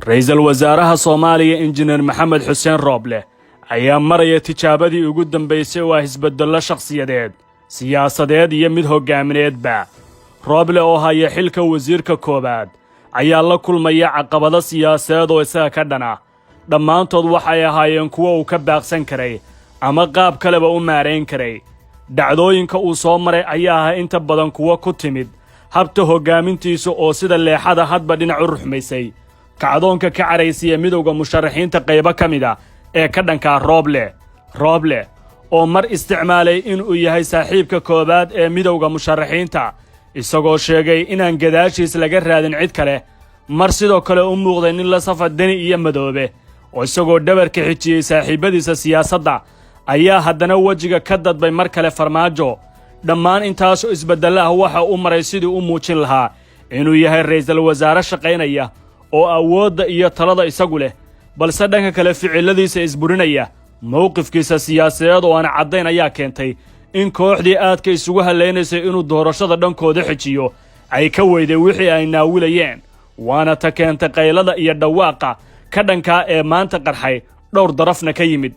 ra'iisul wasaaraha Soomaaliya Injineer Maxamed Xuseen Rooble ayaa maraya tijaabadii ugu dambeysay oo isbeddello shakhsiyadeed, siyaasadeed iyo mid hogaamineedba. Rooble oo haya xilka wasiirka koobaad ayaa la kulmaya caqabado siyaasadeed oo isaga ka dhana. Dhammaantood waxay ahaayeen kuwo uu ka baaqsan karay ama qaab kaleba u maareyn karay. Dhacdooyinka uu soo maray ayaa ahaa inta badan kuwo ku timid habta hogaamintiisa oo sida leexada hadba dhinac u ruxmaysay. Kacdoonka ka caraysiya midowga musharaxiinta qaybo ka mid ah ee ka dhanka Rooble oo mar isticmaalay inuu yahay saaxiibka koobaad ee midowga musharaxiinta, isagoo sheegay inaan gadaashiis laga raadin cid kale. Mar sidoo kale u muuqday nin la safa Deni iyo Madoobe oo isagoo dhabarka xijiyey saaxiibadiisa siyaasadda ayaa haddana wejiga ka dadbay mar kale Farmaajo. Dhammaan intaasoo isbeddelo ah waxa uu maray sidii u muujin lahaa inuu yahay ra'iisul wasaare shaqaynaya oo awoodda iyo talada isagu leh, balse dhanka kale ficiladiisa isburinaya. Mowqifkiisa siyaasadeed oo aan caddayn ayaa keentay in kooxdii aadka isugu haleynaysay inuu doorashada dhankooda xijiyo ay ka weyday wixii ay naawilayeen, waana ta keentay qaylada iyo dhawaaqa ka dhankaa ee maanta qarxay dhowr darafna ka yimid.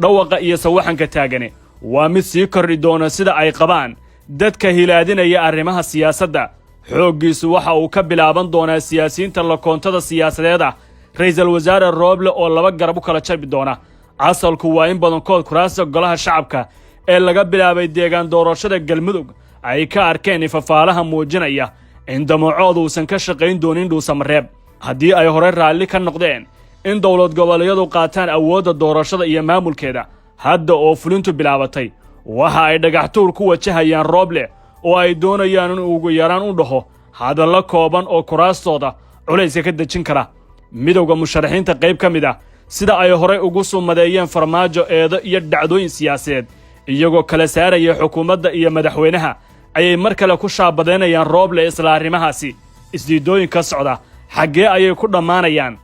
Dhawaqa iyo sawaxanka taagani waa mid sii kordhi doona sida ay qabaan dadka hilaadinaya arrimaha siyaasadda. Xooggiisu waxa uu ka bilaaban doonaa siyaasiyiinta lakoontada siyaasadeed ah, ra'iisul wasaare Rooble oo laba garab u kala jabi doona. Asalku waa in badankood kuraasta golaha shacabka ee laga bilaabay deegaan doorashada Galmudug ay ka arkeen ifafaalaha muujinaya in damacoodu uusan ka shaqayn doonin dhuusamareeb. Haddii ay hore raalli ka noqdeen in dowlad goboleedyadu qaataan awoodda doorashada iyo maamulkeeda, hadda oo fulintu bilaabatay waxa ay dhagaxtuur ku wajahayaan Rooble oo ay doonayaan in ugu yaraan u dhaho hadallo kooban oo kuraastooda culayska ka dejin kara. Midowga musharaxiinta qayb ka mid ah sida ay horey ugu sumadeeyeen Farmaajo eedo iyo dhacdooyin siyaasadeed iyagoo kala saaraya xukuumadda iyo madaxweynaha ayay mar kale ku shaabadeynayaan Rooble isla arrimahaasi. Isdiidooyinka socda xaggee ayay ku dhammaanayaan?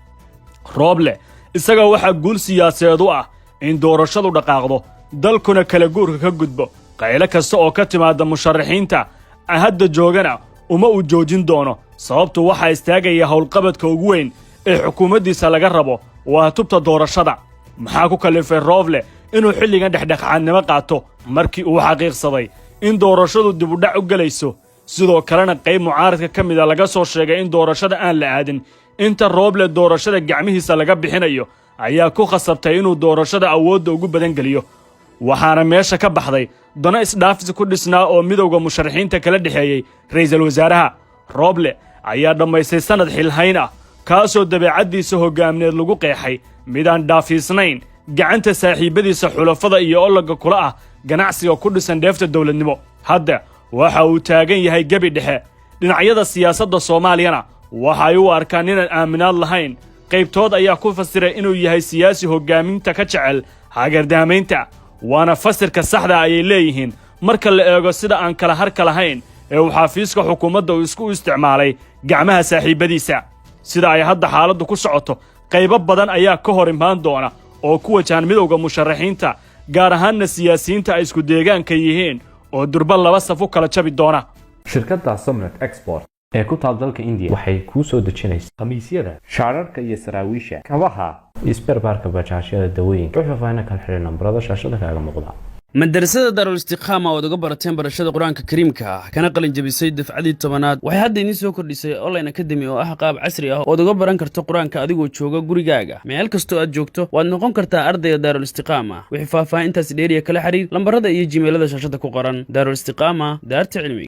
Rooble isaga waxaa guul siyaasadeed u ah in doorashadu dhaqaaqdo, dalkuna kala guurka ka gudbo. Qaylo kasta oo ka timaada musharaxiinta hadda joogana uma uu joojin doono, sababtu waxaa istaagaya howlqabadka ugu weyn ee xukuumaddiisa laga rabo waa tubta doorashada. Maxaa ku kalifay Rooble inuu xilligan dhexdhexaadnimo qaato markii uu xaqiiqsaday in doorashadu dib u dhac u galayso? Sidoo kalena qayb mucaaradka ka mid ah laga soo sheegay in doorashada aan la aadin inta Rooble doorashada gacmihiisa laga bixinayo ayaa ku khasabtay inuu doorashada awoodda ugu badan geliyo. Waxaana meesha ka baxday dano isdhaafsi ku dhisnaa oo midowga musharaxiinta kala dhexeeyey ra'iisul wasaaraha. Rooble ayaa dhammaystay sanad xilhayn ah kaasoo dabeecaddiisa hogaamineed lagu qeexay midaan dhaafiisnayn gacanta saaxiibadiisa xulafada iyo ologga kula ah ganacsiga ku dhisan dheefta dowladnimo. Hadda waxa uu taagan yahay gebi dhexe. Dhinacyada siyaasadda Soomaaliyana waxa ay u arkaan inaan aaminaad lahayn. Qaybtood ayaa ku fasiray inuu yahay siyaasi hogaaminta ka jecel hagardaamaynta, waana fasirka saxda ayay leeyihiin marka la eego sida aan kala harka lahayn ee uu xafiiska xukuumadda uu isku isticmaalay gacmaha saaxiibadiisa. Sida ay hadda xaaladdu ku socoto, qaybo badan ayaa ka hor imaan doona oo ku wajahan midowga musharaxiinta, gaar ahaanna siyaasiyiinta ay isku deegaanka yihiin oo durba laba saf u kala jabi doona. Shirkadda Somnet Export ee ku taal dalka India waxay kuu soo dejinaysaa khamiisyada, shaararka iyo saraawiisha, kabaha, isberbaarka bajaajyada, dawooyinka. Wuxuu faahfaahin kala xiriir nambarada shaashada kaaga muuqda. madarasada Darul Istiqama oo uga barateen barashada Quraanka Kariimka ah kana qalin jabisay dafcadii 10aad waxay hadda idin soo kordhisay online academy oo ah qaab casri ah oo uga baran karto Quraanka adigoo jooga gurigaaga meel kasto aad joogto waad noqon kartaa ardayga Darul Istiqama. Wixii faahfaahintaas dheeriya kala xiriir lambarada iyo gmailada shaashada ku qoran. Darul Istiqama daarta cilmi.